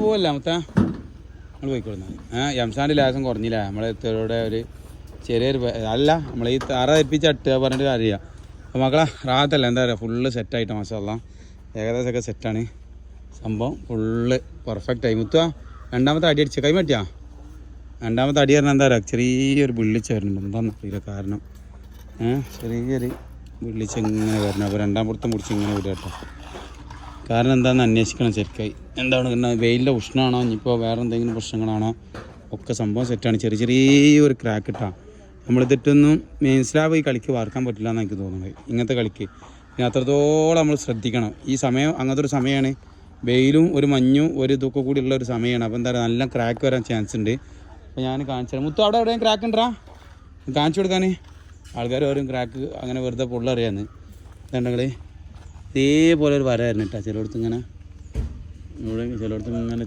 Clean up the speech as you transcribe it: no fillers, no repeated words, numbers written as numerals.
പോവല്ല മൊത്ത നമ്മൾ പോയിക്കൊള്ളുന്നത്. എംസാൻ്റെ ലാസം കുറഞ്ഞില്ല. നമ്മളെ ഇത്തരുടെ ഒരു ചെറിയൊരു അല്ല നമ്മൾ ഈ തറ ധരിപ്പിച്ച് അട്ടുക പറഞ്ഞിട്ട് കാര്യമില്ല. അപ്പോൾ മക്കളെ റാത്തല്ല എന്താ പറയുക, ഫുള്ള് സെറ്റായിട്ട് മാഷാ ഏകദേശമൊക്കെ സെറ്റാണ് സംഭവം. ഫുള്ള് പെർഫെക്റ്റായി. മുത്തുക രണ്ടാമത്തെ അടി അടിച്ച കൈ പറ്റിയാ. രണ്ടാമത്തെ അടി പറഞ്ഞാൽ എന്താ പറയുക, ചെറിയൊരു വിള്ളിച്ച് വരുന്നുണ്ട്. എന്താണെന്ന് അറിയില്ല കാരണം. ചെറിയൊരു വിള്ളിച്ച് ഇങ്ങനെ വരണം. അപ്പോൾ രണ്ടാം പുറത്തും പിടിച്ച് ഇങ്ങനെ വിടുക കേട്ടോ. കാരണം എന്താണെന്ന് അന്വേഷിക്കണം ശരിക്കായി. എന്താണ് വെയിലിൻ്റെ ഉഷ്ണമാണോ ഇനിയിപ്പോൾ വേറെ എന്തെങ്കിലും പ്രശ്നങ്ങളാണോ, ഒക്കെ സംഭവം സെറ്റാണ്. ചെറിയൊരു ക്രാക്ക് ഇട്ടാ നമ്മളിതിട്ടൊന്നും മനസ്സിലാവും. ഈ കളിക്ക് വാർക്കാൻ പറ്റില്ല എന്ന് എനിക്ക് തോന്നുന്നത് ഇങ്ങനത്തെ കളിക്ക്. പിന്നെ അത്രത്തോളം നമ്മൾ ശ്രദ്ധിക്കണം. ഈ സമയം അങ്ങനത്തെ ഒരു സമയമാണ്. വെയിലും ഒരു മഞ്ഞും ഒരു ഇതൊക്കെ കൂടി ഉള്ള ഒരു സമയമാണ്. അപ്പോൾ എന്താ പറയുക, നല്ല ക്രാക്ക് വരാൻ ചാൻസ് ഉണ്ട്. അപ്പോൾ ഞാൻ കാണിച്ചു തരാം. മുത്തു അവിടെ എവിടെയും ക്രാക്ക് ഉണ്ടാ കാണിച്ചു കൊടുക്കാൻ. ആൾക്കാർ ഓരോ ക്രാക്ക് അങ്ങനെ വെറുതെ പൊള്ളറിയാന്ന് ഇതുണ്ടെങ്കിൽ ഇതേപോലെ ഒരു വരമായിരുന്നു കേട്ടോ. ചിലയിടത്ത് ഇങ്ങനെ ചിലയിടത്ത് ഇങ്ങനെ